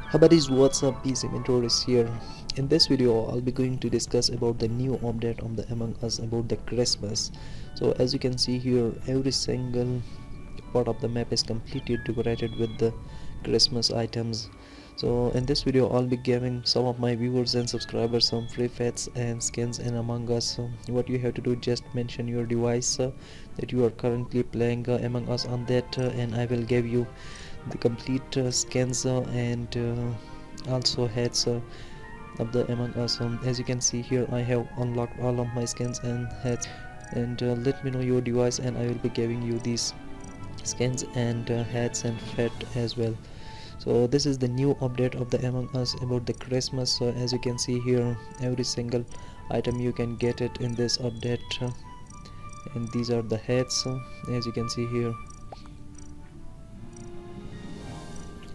Hi buddies, what's up? Moderators here. In this video, I'll be going to discuss about the new update on the Among Us about the Christmas. So as you can see here, every single part of the map is completely decorated with the Christmas items. So in this video, I'll be giving some of my viewers and subscribers some free pets and skins in Among Us. What you have to do, just mention your device that you are currently playing Among Us on that, and I will give you the complete skins and also heads of the Among Us. As you can see here, I have unlocked all of my skins and heads, and let me know your device and I will be giving you these skins and hats and fat as well. So this is the new update of the Among Us about the Christmas. So as you can see here, every single item you can get it in this update, and these are the hats, as you can see here,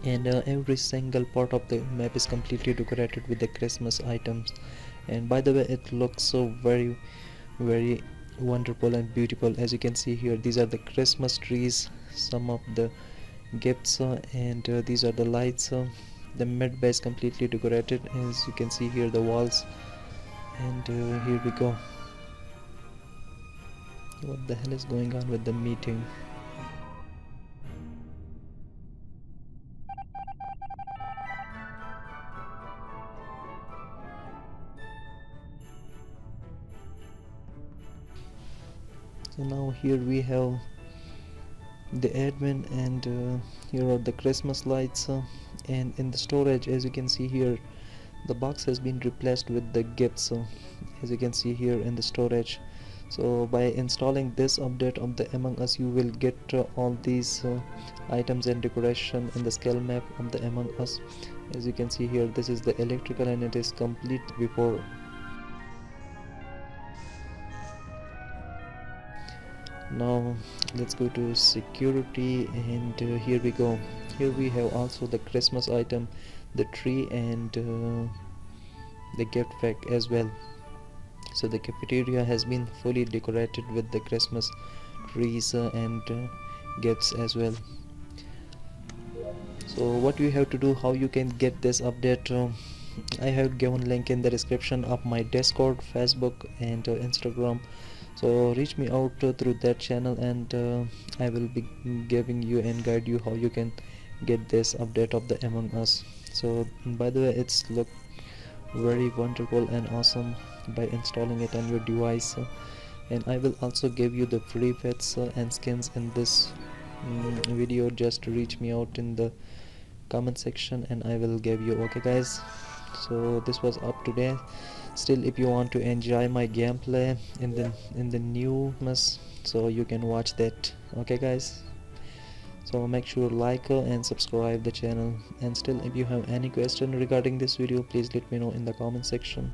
and every single part of the map is completely decorated with the Christmas items. And by the way, it looks so very wonderful and beautiful. As you can see here, these are the Christmas trees, some of the gifts, and these are the lights. The mid base completely decorated, as you can see here, the walls. And here we go. What the hell is going on with the meeting? So now here we have the admin, and here are the Christmas lights, and in the storage, as you can see here, the box has been replaced with the gifts, as you can see here in the storage. So by installing this update of the Among Us, you will get all these items and decoration in the scale map of the Among Us. As you can see here, this is the electrical and it is complete before. Now let's go to security, and here we go. Here we have also the Christmas item, the tree, and the gift pack as well. So the cafeteria has been fully decorated with the Christmas trees and gifts as well. So what you have to do, how you can get this update, I have given link in the description of my Discord, Facebook, and Instagram. So reach me out through that channel, and I will be giving you and guide you how you can get this update of the Among Us. So by the way, it's look very wonderful and awesome by installing it on your device, and I will also give you the free pets and skins in this video. Just reach me out in the comment section and I will give you. Okay guys, so this was up today. Still, if you want to enjoy my gameplay in the new mess, so you can watch that. Okay guys, so make sure like and subscribe the channel, and still, if you have any question regarding this video, please let me know in the comment section.